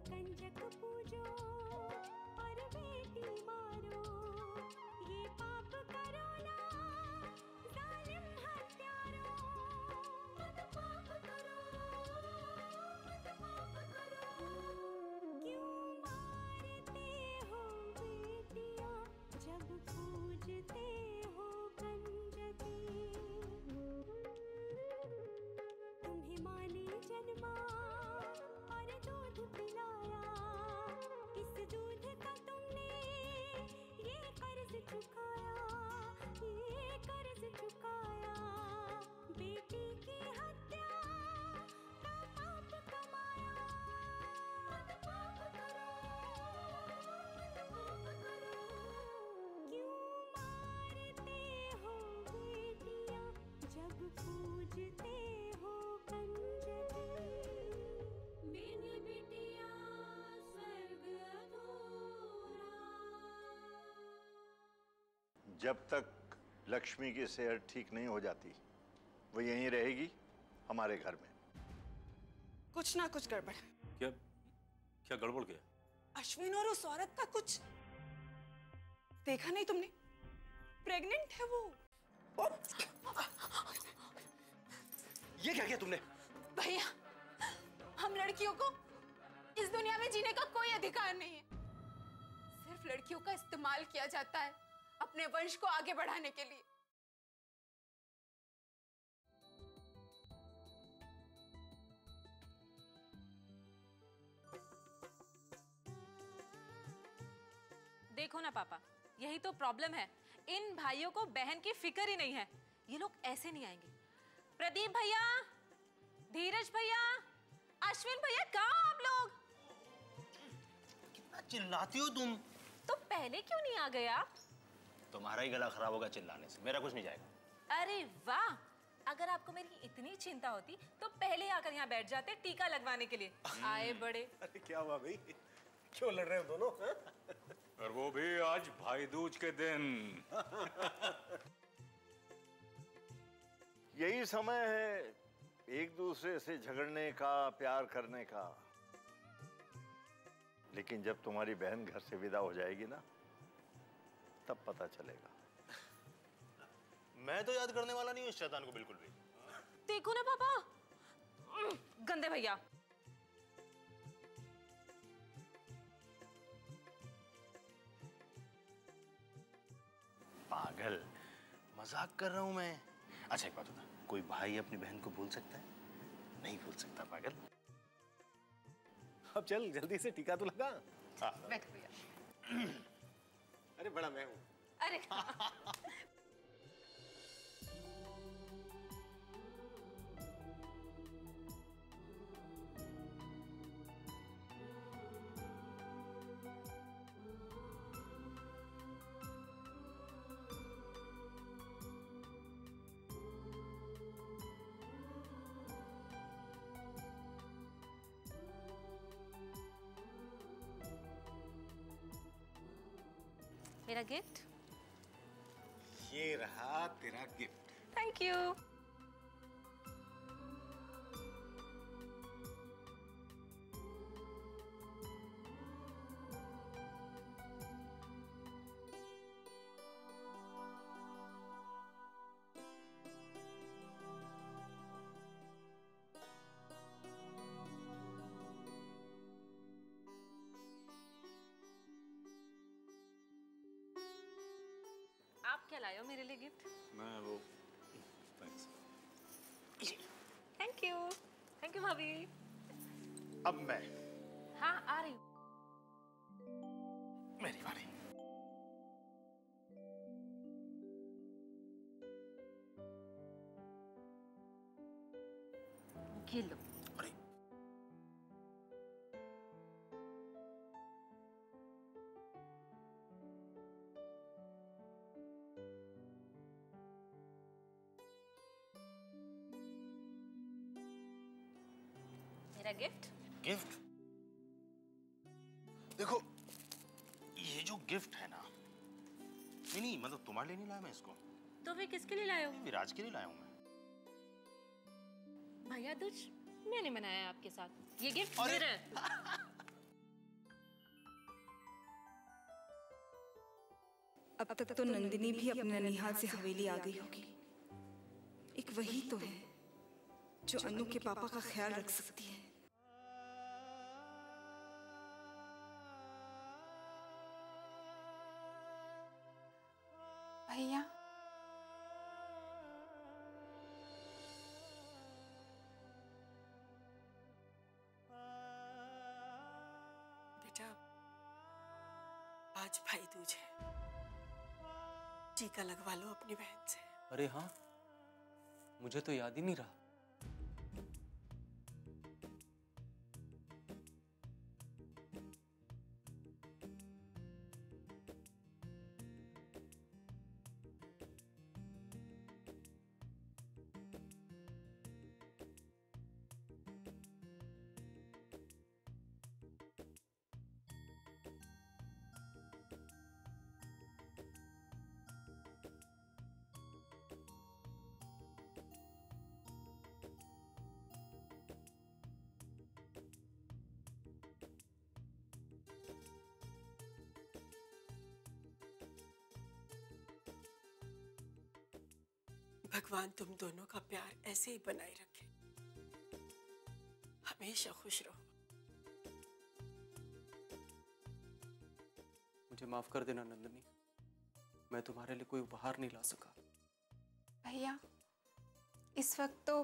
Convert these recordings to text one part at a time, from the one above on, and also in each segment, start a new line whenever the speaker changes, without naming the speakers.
कंजक पूजो और बेटी मारो, ये पाप करो ना जालिम हत्यारों। मत पाप करो, मत पाप करो। क्यों मारते हो बेटियां जब पूजते हो कंजकी। तुम्हें माँ ने जन्मा और दूध पिलाया, इस दूध का तुमने ये कर्ज चुकाया, ये कर्ज चुकाया। बेटी की हत्या का पाप कमाया। मत पाप करो, मत पाप करो। क्यों मारते हो बेटियां जब पूजते हो कंजकी। मेरी बेटियां स्वर्ग अधूरा।
जब तक लक्ष्मी की सेहत ठीक नहीं हो जाती वो यहीं रहेगी हमारे घर में।
कुछ ना कुछ गड़बड़।
क्या क्या गड़बड़ क्या?
अश्विन और उस औरत का कुछ देखा नहीं तुमने? प्रेग्नेंट है वो।
ये क्या किया तुमने?
भैया, हम लड़कियों को इस दुनिया में जीने का कोई अधिकार नहीं है। सिर्फ लड़कियों का इस्तेमाल किया जाता है अपने वंश को आगे बढ़ाने के लिए।
देखो ना पापा, यही तो प्रॉब्लम है। इन भाइयों को बहन की फिक्र ही नहीं है। ये लोग ऐसे नहीं आएंगे। प्रदीप भैया, धीरज भैया, अश्विन भैया, कहाँ आप लोग?
कितना चिल्लाती हो तुम?
तो पहले क्यों नहीं आ गए आप?
तुम्हारा ही गला खराब होगा चिल्लाने से, मेरा कुछ नहीं जाएगा।
अरे वाह, अगर आपको मेरी इतनी चिंता होती तो पहले आकर यहाँ बैठ जाते टीका लगवाने के लिए। आए बड़े।
अरे क्या हुआ भाई, क्यों लड़ रहे हो दोनों?
और वो भी आज भाई दूज के दिन।
यही समय है एक दूसरे से झगड़ने का, प्यार करने का। लेकिन जब तुम्हारी बहन घर से विदा हो जाएगी ना, तब पता चलेगा।
मैं तो याद करने वाला नहीं हूँ इस शैतान को बिल्कुल भी।
देखो ना पापा, गंदे भैया।
पागल, मजाक कर रहा हूं मैं। अच्छा एक बात बता, कोई भाई अपनी बहन को भूल सकता है? नहीं भूल सकता पागल।
अब चल जल्दी से टीका तो लगा।
बैठो भैया।
अरे बड़ा मैं हूँ।
अरे मेरा गिफ्ट।
ये रहा तेरा गिफ्ट।
Thank you. आप क्या लाए हो मेरे लिए गिफ्ट?
मैं वो thanks.
Thank you. Thank you भाभी।
अब मैं।
हाँ आ रही हूँ।
मेरी बारी।
ये लो।
अरे
मेरा गिफ्ट।
गिफ्ट? देखो ये जो गिफ्ट है ना, नहीं मतलब तुम्हारे लिए नहीं लाया मैं इसको।
तो फिर किसके लिए लाए हो?
विराज के लिए लाया हूं मैं।
भैया दूज मैंने मनाया आपके साथ। ये गिफ्ट
अरे!
मेरा है।
अब तक तो नंदिनी भी अपने ननिहाल से हवेली आ गई होगी। एक वही तो है जो अनु के पापा का ख्याल रख सकती है।
भैया,
बेटा, आज भाई दूज है, टीका लगवा लो अपनी बहन से।
अरे हाँ, मुझे तो याद ही नहीं रहा।
भगवान तुम दोनों का प्यार ऐसे ही बनाए रखे, हमेशा खुश रहो।
मुझे माफ कर देना नंदिनी, मैं तुम्हारे लिए कोई उपहार नहीं ला सका।
भैया, इस वक्त तो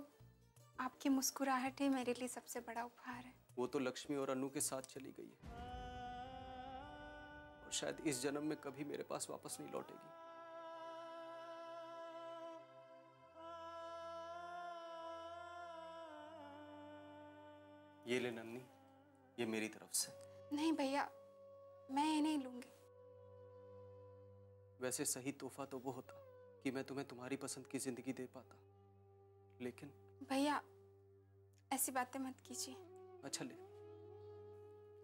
आपकी मुस्कुराहट ही मेरे लिए सबसे बड़ा उपहार है।
वो तो लक्ष्मी और अनु के साथ चली गई है और शायद इस जन्म में कभी मेरे पास वापस नहीं लौटेगी। ये ले नन्नी, ये मेरी तरफ से।
नहीं भैया, मैं ये नहीं लूंगी।
वैसे सही तोहफा तो वो होता कि मैं तुम्हें तुम्हारी पसंद की जिंदगी दे पाता, लेकिन
भैया ऐसी बातें मत कीजिए।
अच्छा ले,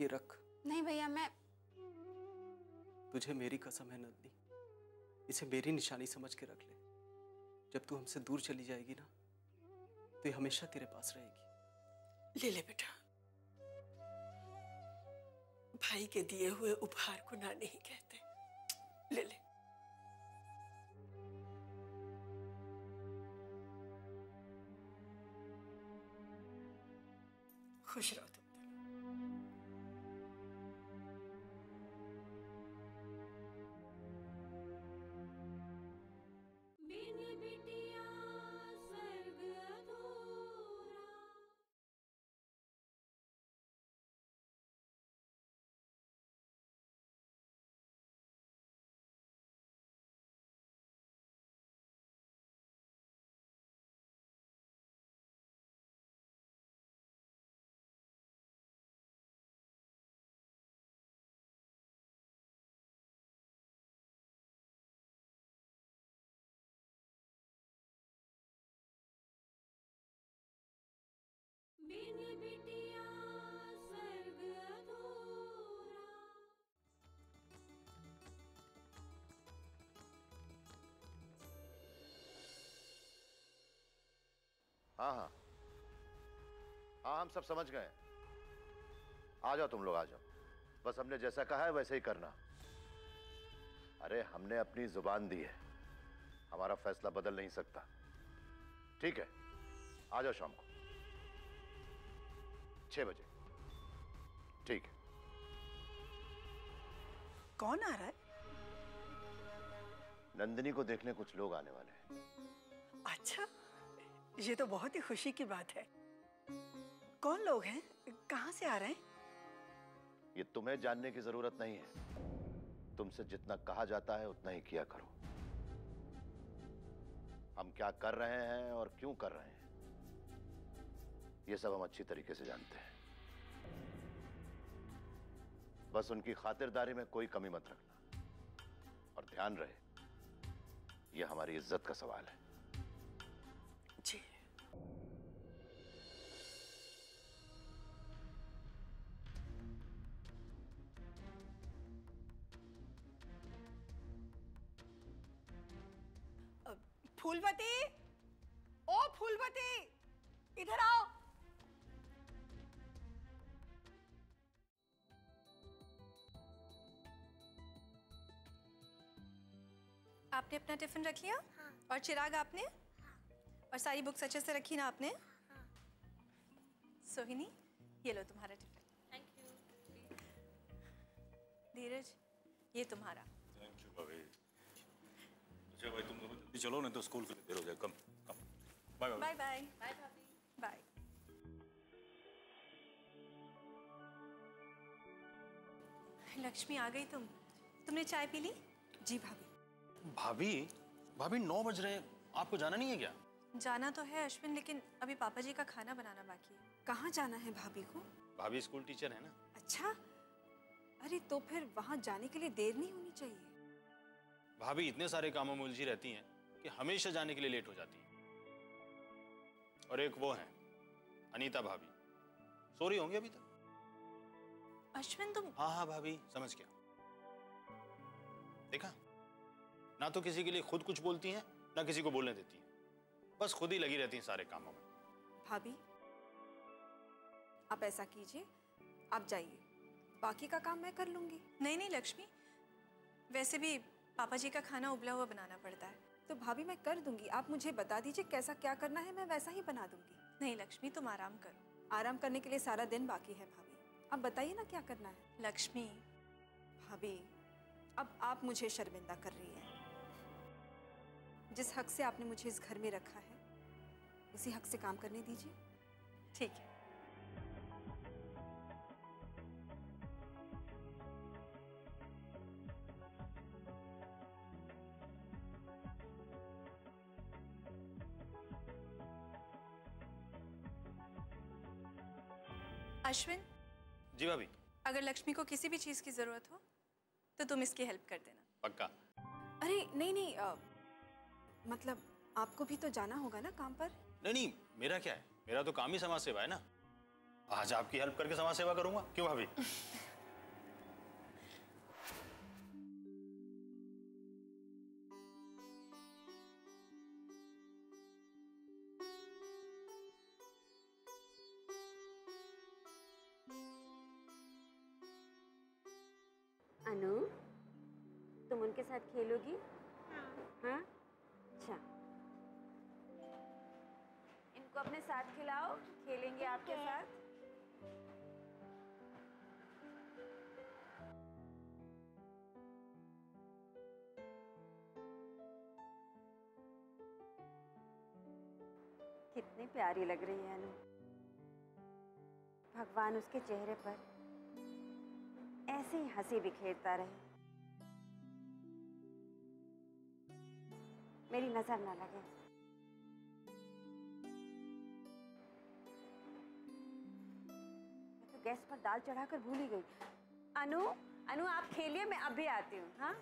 ये रख।
नहीं भैया, मैं
तुझे मेरी कसम है नंदिनी, इसे मेरी निशानी समझ के रख ले। जब तू हमसे दूर चली जाएगी ना, तो ये हमेशा तेरे पास रहेगी।
ले ले बेटा, भाई के दिए हुए उपहार को ना नहीं कहते। ले ले। खुश रहो तुम।
हाँ हाँ हाँ, हम सब समझ गए। आ जाओ तुम लोग, आ जाओ। बस हमने जैसा कहा है वैसे ही करना। अरे हमने अपनी जुबान दी है, हमारा फैसला बदल नहीं सकता। ठीक है, आ जाओ शाम को 6 बजे। ठीक है।
कौन आ रहा है?
नंदिनी को देखने कुछ लोग आने वाले हैं।
अच्छा, ये तो बहुत ही खुशी की बात है। कौन लोग हैं? कहाँ से आ रहे हैं?
ये तुम्हें जानने की जरूरत नहीं है। तुमसे जितना कहा जाता है उतना ही किया करो। हम क्या कर रहे हैं और क्यों कर रहे हैं, ये सब हम अच्छी तरीके से जानते हैं। बस उनकी खातिरदारी में कोई कमी मत रखना, और ध्यान रहे ये हमारी इज्जत का सवाल है।
जी। फूलवती, ओ फूलवती, इधर आओ।
आपने अपना टिफिन रख लिया? हाँ। और चिराग आपने? और सारी बुक्स अच्छे से रखी ना आपने? हाँ। सोहिनी, ये लो तुम्हारा टिफिन।
Thank you.
धीरज, ये तुम्हारा।
थैंक यू भाभी। अच्छा भाई तुम जल्दी चलो नहीं तो स्कूल के लिए देर हो जाए। कम कम। Bye bye.
Bye bye.
Bye भाभी।
बाय। लक्ष्मी आ गई तुम? तुमने चाय पी ली?
जी भाभी।
भाभी भाभी 9 बज रहे हैं, आपको जाना नहीं है क्या?
जाना तो है अश्विन, लेकिन अभी पापा जी का खाना बनाना बाकी है।
कहाँ जाना है भाभी को?
भाभी स्कूल टीचर है ना।
अच्छा, अरे तो फिर वहां जाने के लिए देर नहीं होनी चाहिए।
भाभी इतने सारे कामों में उलझी रहती हैं कि हमेशा जाने के लिए लेट हो जाती हैं। और एक वो है अनीता भाभी, सो रही होंगी अभी तक।
अश्विन तुम?
हाँ हाँ भाभी, समझ गया। देखा, ना तो किसी के लिए खुद कुछ बोलती हैं, ना किसी को बोलने देती हैं, बस खुद ही लगी रहती हैं सारे कामों में।
भाभी आप ऐसा कीजिए, आप जाइए, बाकी का काम मैं कर लूंगी।
नहीं नहीं लक्ष्मी, वैसे भी पापा जी का खाना उबला हुआ बनाना पड़ता है।
तो भाभी मैं कर दूंगी, आप मुझे बता दीजिए कैसा क्या करना है, मैं वैसा ही बना दूंगी।
नहीं लक्ष्मी, तुम आराम करो।
आराम करने के लिए सारा दिन बाकी है भाभी, अब बताइए ना क्या करना है।
लक्ष्मी।
भाभी अब आप मुझे शर्मिंदा कर रही हैं। जिस हक से आपने मुझे इस घर में रखा है उसी हक से काम करने दीजिए।
ठीक है। अश्विन।
जी भाभी।
अगर लक्ष्मी को किसी भी चीज की जरूरत हो तो तुम इसकी हेल्प कर देना।
पक्का।
अरे नहीं नहीं, मतलब आपको भी तो जाना होगा ना काम पर।
नहीं नहीं, मेरा क्या है, मेरा तो काम ही समाज सेवा है ना। आज आपकी हेल्प करके समाज सेवा करूंगा, क्यों भाभी?
अनु, तुम उनके साथ खेलोगी? हाँ? अच्छा, इनको अपने साथ खिलाओ, खेलेंगे आपके साथ। कितनी प्यारी लग रही है अनु। भगवान उसके चेहरे पर ऐसे ही हंसी बिखेरता रहे, मेरी नजर ना लगे। मैं तो गैस पर दाल चढ़ाकर भूल ही गई। अनु, अनु आप खेलिए, मैं अभी आती हूँ। हाँ?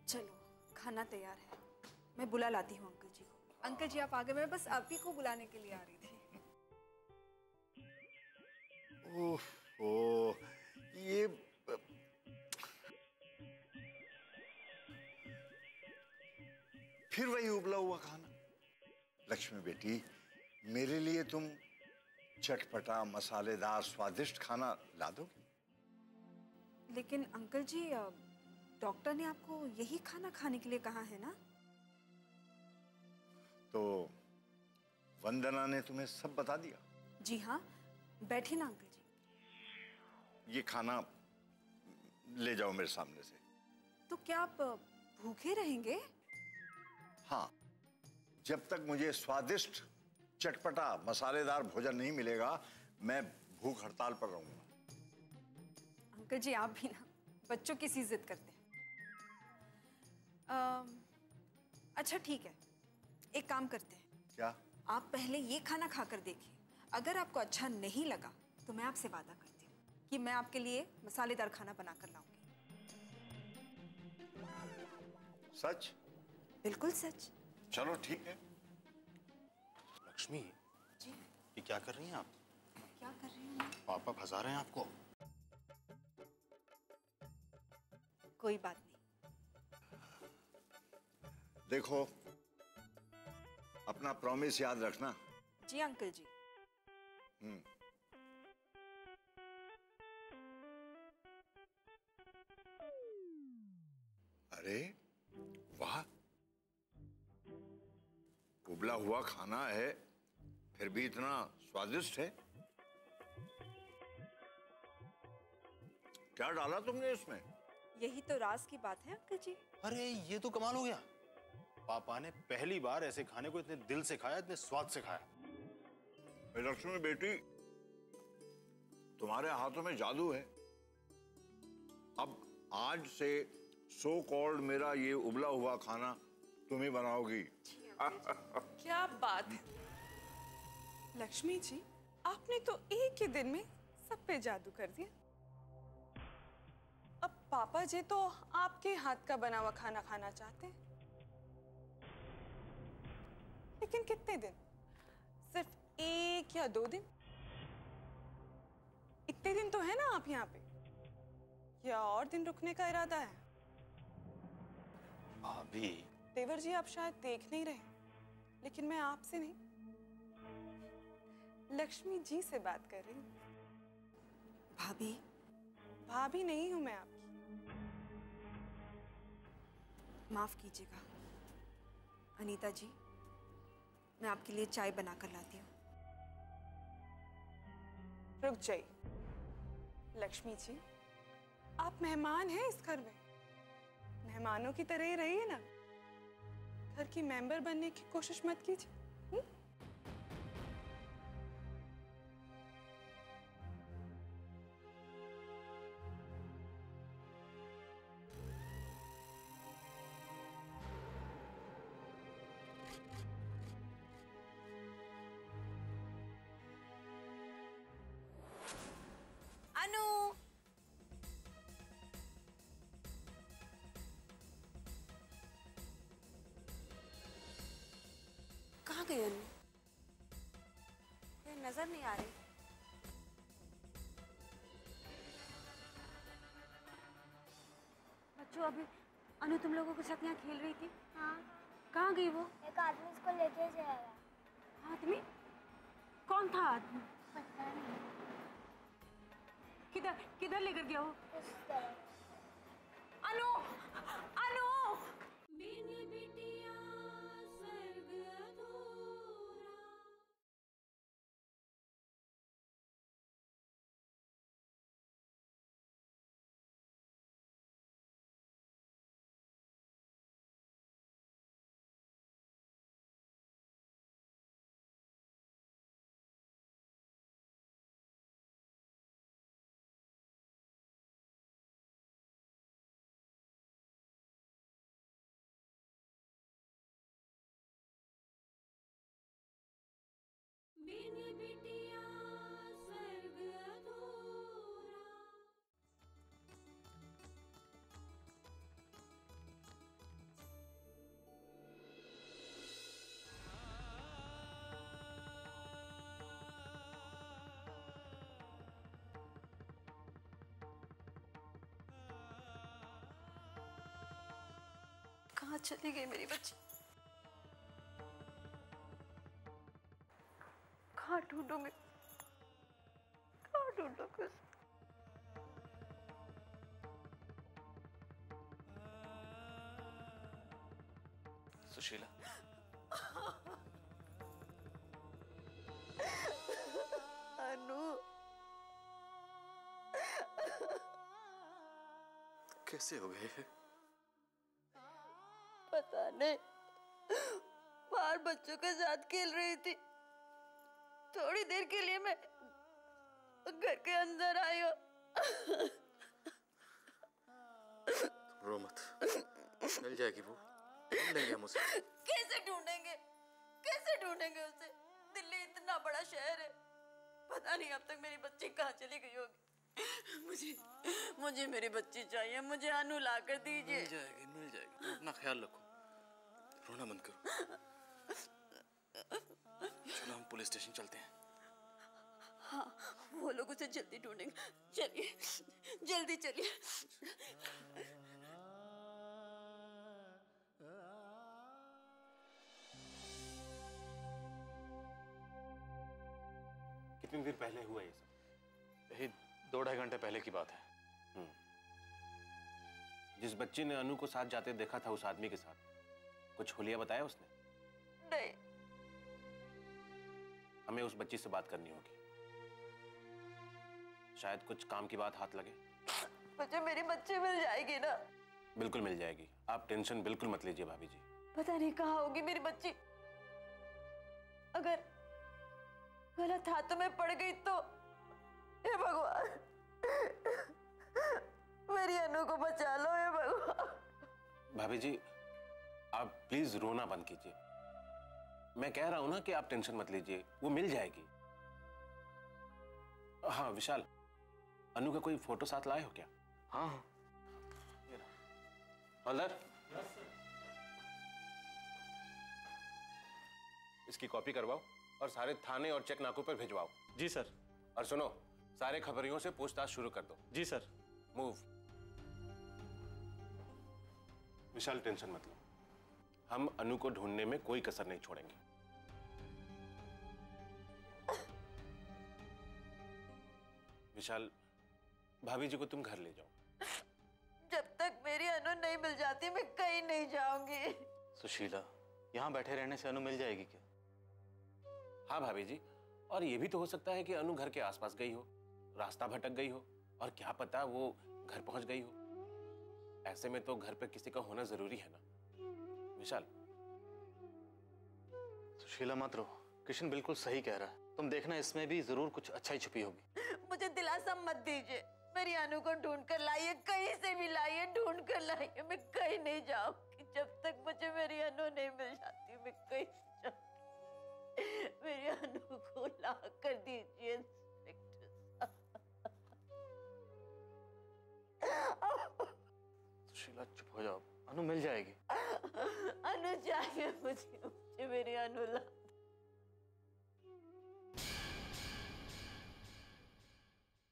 चलो खाना तैयार है, मैं बुला लाती हूँ अंकल जी को। अंकल जी आप आ गए, मैं बस आप ही को बुलाने के लिए आ रही थी।
ओह, ये फिर वही उबला हुआ खाना। लक्ष्मी बेटी, मेरे लिए तुम चटपटा मसालेदार स्वादिष्ट खाना ला दोगे?
लेकिन अंकल जी डॉक्टर ने आपको यही खाना खाने के लिए कहा है ना?
तो वंदना ने तुम्हें सब बता दिया?
जी हाँ, बैठिए ना अंकल जी।
ये खाना ले जाओ मेरे सामने से।
तो क्या आप भूखे रहेंगे?
हाँ, जब तक मुझे स्वादिष्ट चटपटा मसालेदार भोजन नहीं मिलेगा मैं भूख हड़ताल पर रहूंगा।
अंकल जी आप भी ना बच्चों की सी जिद करते हैं। अच्छा ठीक है, एक काम करते हैं।
क्या?
आप पहले ये खाना खाकर देखिए, अगर आपको अच्छा नहीं लगा तो मैं आपसे वादा करती हूँ कि मैं आपके लिए मसालेदार खाना बनाकर लाऊंगी।
सच?
बिल्कुल सच।
चलो ठीक है।
लक्ष्मी
जी
ये क्या कर रही हैं आप?
क्या कर रही हूँ?
पापा फंसा रहे हैं आपको।
कोई बात नहीं।
देखो, अपना प्रॉमिस याद रखना।
जी अंकल जी।
अरे वाह, उबला हुआ खाना है फिर भी इतना स्वादिष्ट है। क्या डाला तुमने इसमें?
यही तो राज की बात है अंकल जी।
अरे ये तो कमाल हो गया, पापा ने पहली बार ऐसे खाने को इतने दिल से खाया, इतने स्वाद से खाया।
लक्ष्मी बेटी, तुम्हारे हाथों में जादू है। अब आज से सो कॉल्ड मेरा ये उबला हुआ खाना तुम ही बनाओगी।
क्या बात है लक्ष्मी जी, आपने तो एक ही दिन में सब पे जादू कर दिया। अब पापा जी तो आपके हाथ का बना हुआ खाना खाना चाहते हैं, लेकिन कितने दिन? सिर्फ 1 या 2 दिन? इतने दिन तो है ना आप यहाँ पे, या और दिन रुकने का इरादा है?
भाभी
देवर जी आप शायद देख नहीं रहे, लेकिन मैं आपसे नहीं लक्ष्मी जी से बात कर रही हूँ।
भाभी?
भाभी नहीं हूं मैं आपकी।
माफ कीजिएगा अनीता जी, मैं आपके लिए चाय बनाकर लाती हूँ।
रुक जाइए लक्ष्मी जी, आप मेहमान हैं इस घर में, मेहमानों की तरह ही रहिए ना, घर की मेंबर बनने की कोशिश मत कीजिए।
अनु, कहाँ गई अनु?
ये नजर नहीं आ रही। बच्चों अभी अनु तुम लोगों के साथ यहाँ खेल रही थी।
हाँ।
कहाँ गई वो?
एक आदमी इसको लेके चला गया।
आदमी? कौन था आदमी?
पता नहीं।
किधर किधर लेकर गया वो?
उस तरफ।
अनु! अनु!
कहाँ चली गई मेरी बच्ची? कहाँ ढूंढूं मैं? कहाँ ढूंढूं कुछ?
सुशीला,
अनु।
कैसे हो गए?
पता नहीं, बाहर बच्चों के साथ खेल रही थी। थोड़ी देर के लिए मैं घर के अंदर आई हूँ।
रो मत, मिल जाएगी वो, ढूंढ लेंगे हम उसे।
कैसे ढूंढेंगे, कैसे ढूंढेंगे उसे? दिल्ली इतना बड़ा शहर है, पता नहीं अब तक मेरी बच्ची कहाँ चली गई होगी। मुझे मेरी बच्ची चाहिए, मुझे अनु ला कर दीजिए।
मिल जाएगी, मिल जाएगी। तुम अपना ख्याल रखो, रोना बंद करो। चलो हम पुलिस स्टेशन चलते हैं।
हाँ, वो लोग उसे जल्दी ढूंढेंगे। चलिए, जल्दी चलिए।
कितनी देर पहले हुआ ये सब? यही 2-2.5 घंटे पहले की बात है। जिस बच्ची ने अनु को साथ जाते देखा था उस आदमी के साथ, कुछ हुलिया बताया उसने?
नहीं।
हमें उस बच्ची से बात करनी होगी, शायद कुछ काम की बात हाथ लगे।
मुझे मेरी बच्ची मिल जाएगी ना?
बिल्कुल मिल जाएगी, आप टेंशन बिल्कुल मत लीजिए भाभी जी।
पता नहीं कहाँ होगी मेरी बच्ची। अगर गलत हाथों में पड़ गई तो हे भगवान, मेरी अनु को बचा लो हे भगवान।
भाभी जी आप प्लीज रोना बंद कीजिए। मैं कह रहा हूं ना कि आप टेंशन मत लीजिए, वो मिल जाएगी। हाँ विशाल, अनु का कोई फोटो साथ लाए हो क्या? हाँ हाँ। हवलदार, इसकी कॉपी करवाओ और सारे थाने और चेक नाकों पर भिजवाओ।
जी सर।
और सुनो, सारे खबरियों से पूछताछ शुरू कर दो।
जी सर।
मूव। विशाल टेंशन मत लो, हम अनु को ढूंढने में कोई कसर नहीं छोड़ेंगे। विशाल, भाभी जी को तुम घर ले जाओ।
जब तक मेरी अनु नहीं मिल जाती मैं कहीं नहीं जाऊंगी।
सुशीला, यहाँ बैठे रहने से अनु मिल जाएगी क्या? हाँ भाभी जी, और ये भी तो हो सकता है कि अनु घर के आसपास गई हो, रास्ता भटक गई हो, और क्या पता वो घर पहुंच गई हो। ऐसे में तो घर पे किसी का होना जरूरी है ना। विशाल।
सुशीला मत रो, किशन बिल्कुल सही कह रहा है। तुम देखना इसमें भी जरूर कुछ अच्छाई छुपी होगी।
मुझे दिलासा मत दीजिए, मेरी अनु को ढूंढ कर लाइए, कहीं से भी लाइए, ढूंढ कर लाइए। मैं कहीं नहीं जाऊंगी जब तक मुझे मेरी अनु नहीं मिल जाती। मैं कहीं नहीं जाऊंगी। मेरी अनु को ला कर दीजिए
सुशीला चुप हो जाओ, अनु मिल जाएगी।
अनु चाहिए मुझे, मुझे मेरी अनु ला।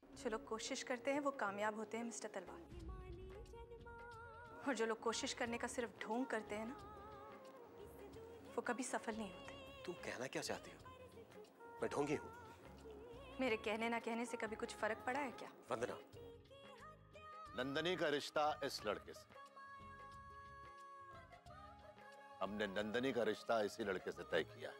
जो लोग कोशिश करते हैं वो कामयाब होते हैं मिस्टर तलवार, और जो लोग कोशिश करने का सिर्फ ढोंग करते हैं ना, वो कभी सफल नहीं होते।
तुम कहना क्या चाहती हो? मैं ढोंगी हूँ?
मेरे कहने ना कहने से कभी कुछ फर्क पड़ा है क्या?
वंदना,
नंदनी का रिश्ता इस लड़के से, हमने नंदनी का रिश्ता इसी लड़के से तय किया है।